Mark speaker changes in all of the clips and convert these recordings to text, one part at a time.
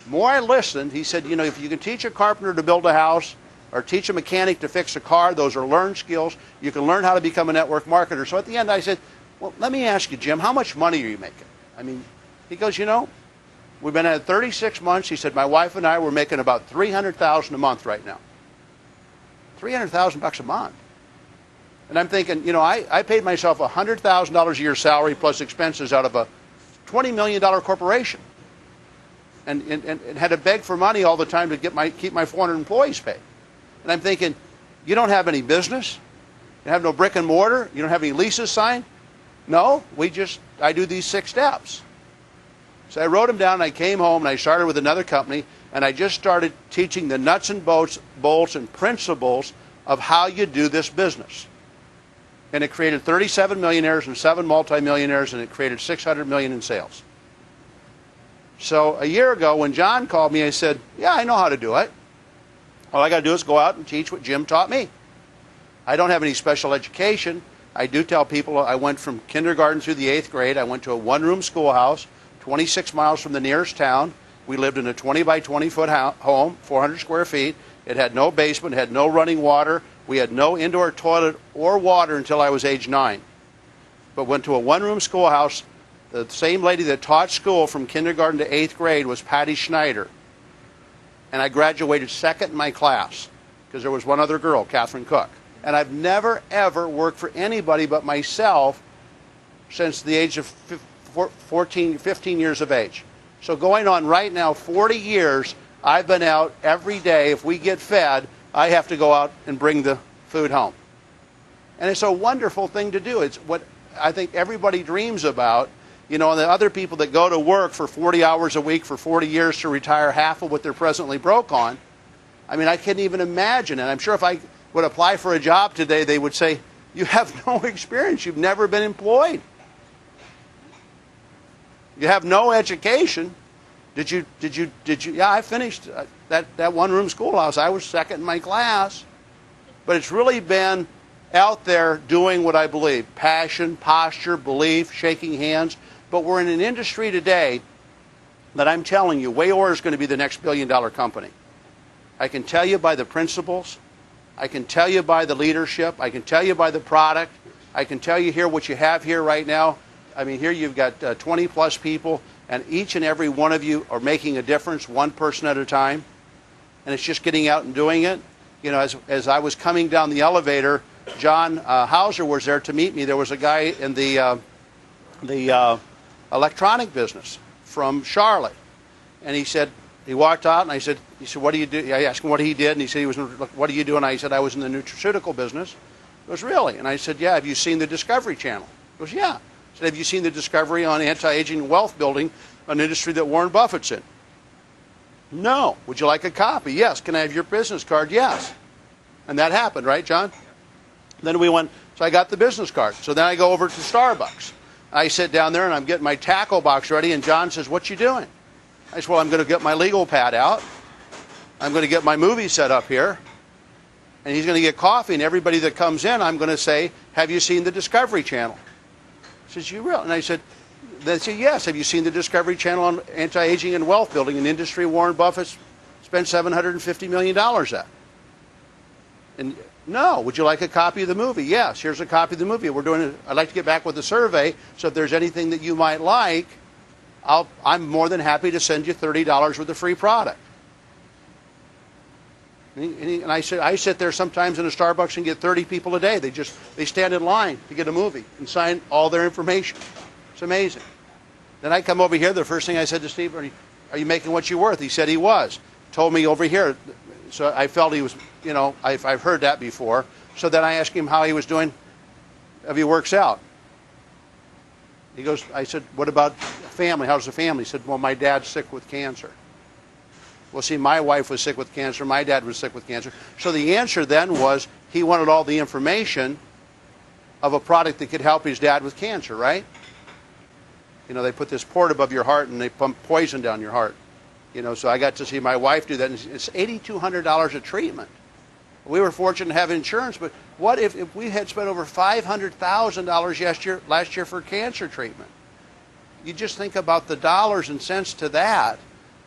Speaker 1: The more I listened, he said, you know, if you can teach a carpenter to build a house or teach a mechanic to fix a car, those are learned skills. You can learn how to become a network marketer. So at the end I said, well, let me ask you, Jim, how much money are you making? I mean, he goes, you know, we've been at 36 months. He said, my wife and I were making about $300,000 a month right now. $300,000 a month. And I'm thinking, you know, I paid myself $100,000 a year salary plus expenses out of a $20 million corporation. And had to beg for money all the time to keep my 400 employees paid. And I'm thinking, you don't have any business? You have no brick and mortar? You don't have any leases signed? No, I do these 6 steps. So I wrote them down, and I came home, and I started with another company, and I just started teaching the nuts and bolts and principles of how you do this business. And it created 37 millionaires and 7 multimillionaires, and it created $600 million in sales. So a year ago, when John called me, I said, yeah, I know how to do it. All I got to do is go out and teach what Jim taught me. I don't have any special education. I do tell people I went from kindergarten through the 8th grade. I went to a one-room schoolhouse, 26 miles from the nearest town. We lived in a 20 by 20 foot home, 400 square feet. It had no basement, had no running water. We had no indoor toilet or water until I was age 9. But went to a one-room schoolhouse. The same lady that taught school from kindergarten to 8th grade was Patty Schneider. And I graduated second in my class because there was one other girl, Catherine Cook. And I've never, ever worked for anybody but myself since the age of 15 years of age. So going on right now, 40 years, I've been out every day. If we get fed, I have to go out and bring the food home. And it's a wonderful thing to do. It's what I think everybody dreams about. You know, and the other people that go to work for 40 hours a week for 40 years to retire half of what they're presently broke on. I mean, I can't even imagine. And I'm sure if I would apply for a job today, they would say, you have no experience. You've never been employed. You have no education. Did you? Yeah, I finished that one-room schoolhouse. I was second in my class. But it's really been out there doing what I believe. Passion, posture, belief, shaking hands. But we're in an industry today that I'm telling you, Waiora is going to be the next billion-dollar company. I can tell you by the principles. I can tell you by the leadership. I can tell you by the product. I can tell you here what you have here right now. I mean, here you've got 20-plus people, and each and every one of you are making a difference, one person at a time. And it's just getting out and doing it. You know, as I was coming down the elevator, John Hauser was there to meet me. There was a guy in the electronic business from Charlotte. And he said, he walked out, and he said, what do you do? I asked him what he did, and he said, what do you do? And I said, I was in the nutraceutical business. He goes, really? And I said, yeah, have you seen the Discovery Channel? He goes, yeah. I said, have you seen the Discovery on anti-aging and wealth building, an industry that Warren Buffett's in? No. Would you like a copy? Yes. Can I have your business card? Yes. And that happened, right, John? Then we went, so I got the business card. So then I go over to Starbucks. I sit down there, and I'm getting my tackle box ready, and John says, what you doing? I said, well, I'm going to get my legal pad out. I'm going to get my movie set up here. And he's going to get coffee, and everybody that comes in, I'm going to say, have you seen the Discovery Channel? He says, you real? And I said, they said, yes. Have you seen the Discovery Channel on anti-aging and wealth building, an industry Warren Buffett spent $750 million at? And no. Would you like a copy of the movie? Yes. Here's a copy of the movie. I'd like to get back with a survey, so if there's anything that you might like, I'm more than happy to send you $30 worth of free product. And I sit there sometimes in a Starbucks and get 30 people a day. They stand in line to get a movie and sign all their information. It's amazing. Then I come over here. The first thing I said to Steve, are you making what you're worth? He said he was. Told me over here. So I felt he was, you know, I've heard that before. So then I asked him how he was doing, if he works out. He goes, I said, what about family? How's the family? He said, well, my dad's sick with cancer. Well, see, my wife was sick with cancer. My dad was sick with cancer. So the answer then was he wanted all the information of a product that could help his dad with cancer, right? You know, they put this port above your heart, and they pump poison down your heart. You know, so I got to see my wife do that, and it's $8,200 a treatment. We were fortunate to have insurance, but what if we had spent over $500,000 last year for cancer treatment? You just think about the dollars and cents to that.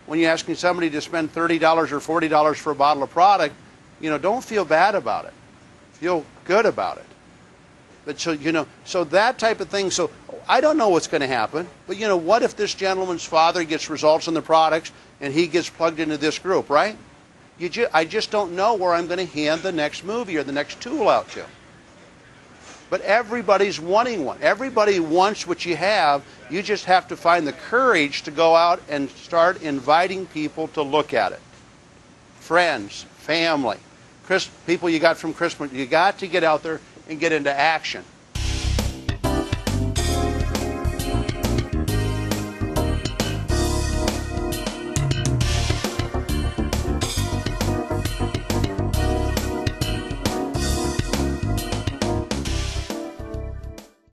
Speaker 1: when you're asking somebody to spend $30 or $40 for a bottle of product, don't feel bad about it. Feel good about it. But so that type of thing. So I don't know what's going to happen. But what if this gentleman's father gets results on the products and he gets plugged into this group, right? I just don't know where I'm going to hand the next movie or the next tool out to. But everybody's wanting one. Everybody wants what you have. You just have to find the courage to go out and start inviting people to look at it. Friends, family, people you got from Christmas. You got to get out there and get into action.